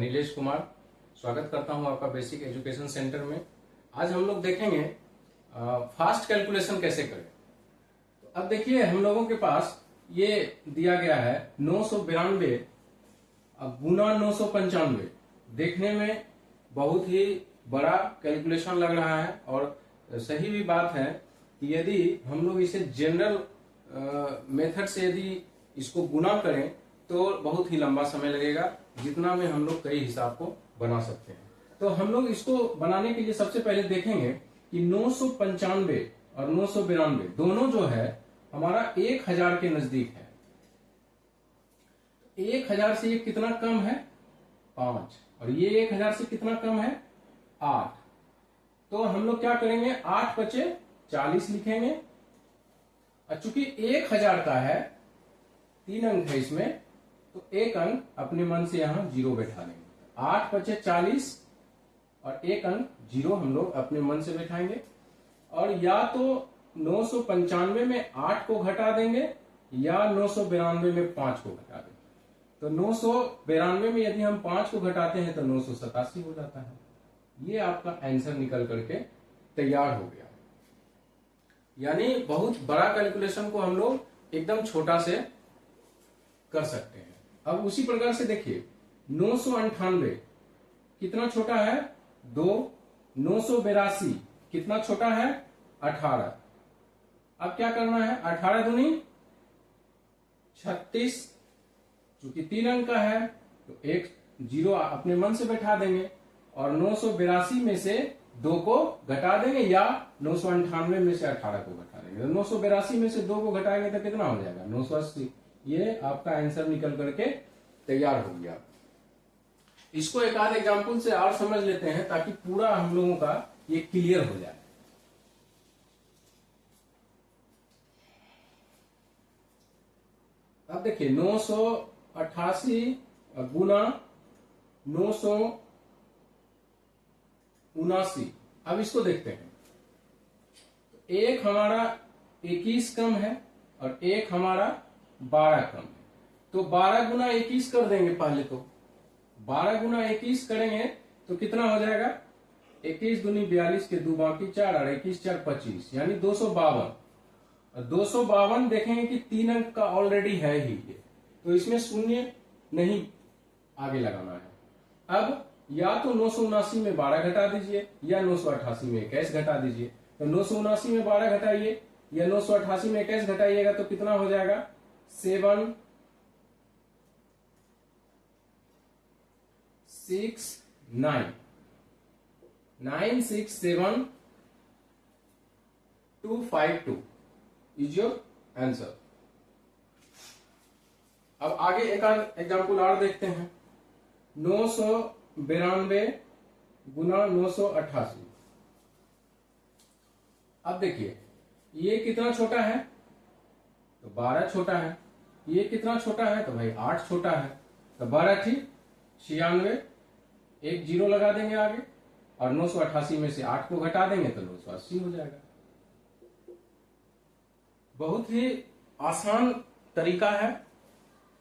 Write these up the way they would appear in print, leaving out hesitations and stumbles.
नीलेश कुमार स्वागत करता हूं आपका बेसिक एजुकेशन सेंटर में। आज हम लोग देखेंगे फास्ट कैलकुलेशन कैसे करें। तो अब देखिए हम लोगों के पास ये दिया गया है 992 गुना 995। देखने में बहुत ही बड़ा कैलकुलेशन लग रहा है और सही भी बात है कि यदि हम लोग इसे जनरल मेथड से यदि इसको गुना करें तो बहुत ही लंबा समय लगेगा, जितना में हम लोग कई हिसाब को बना सकते हैं। तो हम लोग इसको बनाने के लिए सबसे पहले देखेंगे कि 995 और 992 दोनों जो है हमारा 1000 के नजदीक है। 1000 से ये कितना कम है 5 और ये 1000 से कितना कम है 8। तो हम लोग क्या करेंगे 8 बचे 40 लिखेंगे और चूंकि 1000 का है 3 अंक है इसमें, तो एक अंक अपने मन से यहां 0 बैठा लेंगे। 8 बचे 40 और एक अंक 0 हम लोग अपने मन से बैठाएंगे। और या तो 995 में 8 को घटा देंगे या 992 में 5 को घटा देंगे। तो 992 में यदि हम 5 को घटाते हैं तो 987 हो जाता है। ये आपका आंसर निकल करके तैयार हो गया। यानी बहुत बड़ा कैलकुलेशन को हम लोग एकदम छोटा से कर सकते हैं। अब उसी प्रकार से देखिए 998 कितना छोटा है 2। 982 कितना छोटा है 18। अब क्या करना है 18 दूनी 36, चूंकि 3 अंक का है तो एक 0 अपने मन से बैठा देंगे और 982 में से 2 को घटा देंगे या 998 में से 18 को घटा देंगे। तो 982 में से 2 को घटाएंगे तो कितना हो जाएगा 980। ये आपका आंसर निकल करके तैयार हो गया। इसको एक आध एग्जाम्पल से और समझ लेते हैं ताकि पूरा हम लोगों का ये क्लियर हो जाए। अब देखिए 988 गुना 979। अब इसको देखते हैं। एक हमारा 21 कम है और एक हमारा 12 कम है। तो 12 गुना 21 कर देंगे पहले। तो 12 गुना 21 करेंगे तो कितना हो जाएगा 21 दूनी 42 के 2 बाकी 4 और 21 4 25 यानी 252। 252 देखेंगे कि 3 अंक का ऑलरेडी है ही ये, तो इसमें शून्य नहीं आगे लगाना है। अब या तो 979 में 12 घटा दीजिए या 988 में 21 घटा दीजिए। तो 979 में 12 घटाइए या 988 में 21 घटाइएगा तो कितना हो जाएगा 7 6 9 9 6 7 2 5 2 इज योर आंसर। अब आगे एक एग्जाम्पल और देखते हैं 992 गुना 988। अब देखिए ये कितना छोटा है तो 12 छोटा है। ये कितना छोटा है तो भाई 8 छोटा है। तो 12 ठीक 96, एक 0 लगा देंगे आगे और 988 में से 8 को घटा देंगे तो 980 हो जाएगा। बहुत ही आसान तरीका है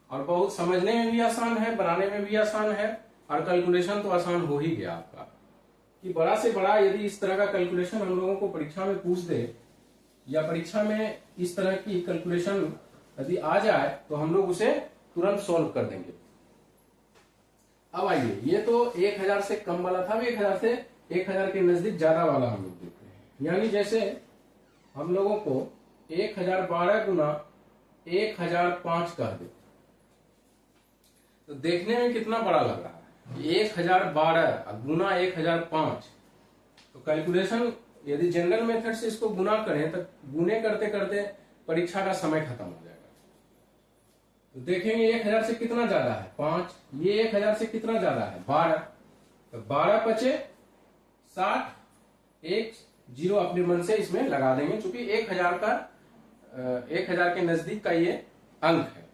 और बहुत समझने में भी आसान है, बनाने में भी आसान है और कैलकुलेशन तो आसान हो ही गया आपका। कि बड़ा से बड़ा यदि इस तरह का कैलकुलेशन हम लोगों को परीक्षा में पूछ दे या परीक्षा में इस तरह की कैलकुलेशन यदि आ जाए तो हम लोग उसे तुरंत सॉल्व कर देंगे। अब आइए ये तो 1000 से कम वाला था, 1000 से 1000 के नजदीक ज्यादा वाला हम लोग देखते हैं। यानी जैसे हम लोगों को 1012 गुना 1005 कह दे तो देखने में कितना बड़ा लग रहा है 1012 गुना 1005। तो कैलकुलेशन यदि जनरल मेथड से इसको गुना करें तो गुने करते करते परीक्षा का समय खत्म हो जाएगा। तो देखेंगे 1000 से कितना ज्यादा है 5, ये 1000 से कितना ज्यादा है 12। तो 12 बचे 60, एक 0 अपने मन से इसमें लगा देंगे चूंकि 1000 के नजदीक का ये अंक है।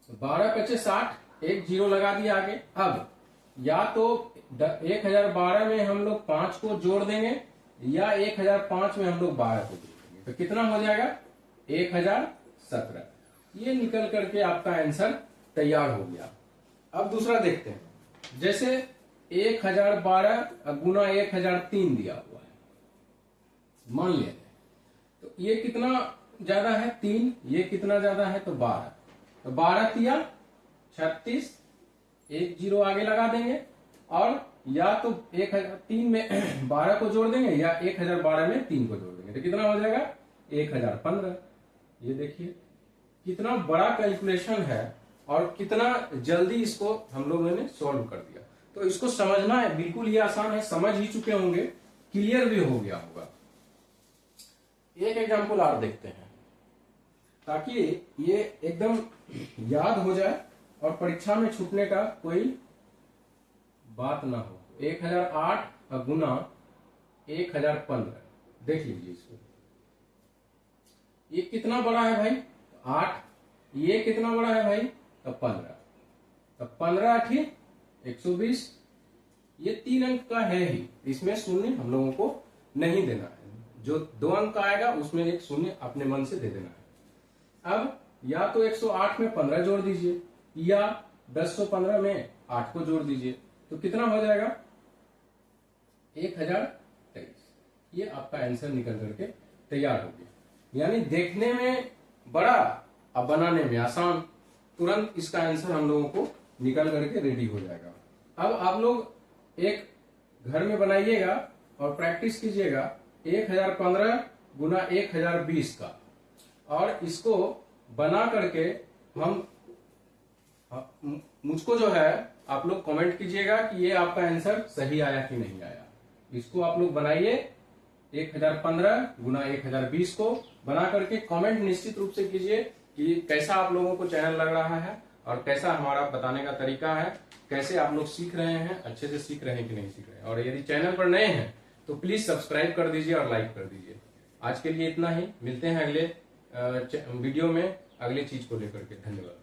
तो 12 बचे 60, एक 0 लगा दिया आगे। अब या तो 1012 में हम लोग 5 को जोड़ देंगे या 1005 में हम लोग 12 को जोड़ देंगे तो कितना हो जाएगा 1017। ये निकल करके आपका आंसर तैयार हो गया। अब दूसरा देखते हैं, जैसे 1012 गुना 1003 दिया हुआ है, मान लेते हैं। तो ये कितना ज्यादा है 3, ये कितना ज्यादा है तो 12, तो 12 तिया 36, एक जीरो आगे लगा देंगे, और या तो 1003 में 12 को जोड़ देंगे या 1012 में 3 को जोड़ देंगे, तो कितना हो जाएगा 1015। ये देखिए कितना बड़ा कैलकुलेशन है और कितना जल्दी इसको हम लोगों ने सॉल्व कर दिया। तो इसको समझना है, बिल्कुल ये आसान है, समझ ही चुके होंगे, क्लियर भी हो गया होगा। एक एग्जांपल और देखते हैं ताकि ये एकदम याद हो जाए और परीक्षा में छूटने का कोई बात ना हो। 1008 गुना 1015, देख लीजिए इसको, ये कितना बड़ा है भाई 8, ये कितना बड़ा है भाई तो 15, तो 15 ठीक 120, ये 3 अंक का है ही, इसमें शून्य हम लोगों को नहीं देना है, जो 2 अंक का आएगा उसमें एक शून्य अपने मन से दे देना है। अब या तो 108 में 15 जोड़ दीजिए या 1015 में 8 को जोड़ दीजिए, तो कितना हो जाएगा 1023। ये आपका आंसर निकल करके तैयार हो गया। यानी देखने में बड़ा अब बनाने में आसान, तुरंत इसका आंसर हम लोगों को निकल करके रेडी हो जाएगा। अब आप लोग एक घर में बनाइएगा और प्रैक्टिस कीजिएगा 1015 गुना 1020 का, और इसको बना करके हम मुझको जो है आप लोग कमेंट कीजिएगा कि ये आपका आंसर सही आया कि नहीं आया। इसको आप लोग बनाइए 1015 गुना 1020 को बना करके कमेंट निश्चित रूप से कीजिए कि कैसा आप लोगों को चैनल लग रहा है और कैसा हमारा बताने का तरीका है, कैसे आप लोग सीख रहे हैं, अच्छे से सीख रहे हैं कि नहीं सीख रहे हैं। और यदि चैनल पर नए हैं तो प्लीज सब्सक्राइब कर दीजिए और लाइक कर दीजिए। आज के लिए इतना ही, मिलते हैं अगले वीडियो में अगली चीज को लेकर के। धन्यवाद।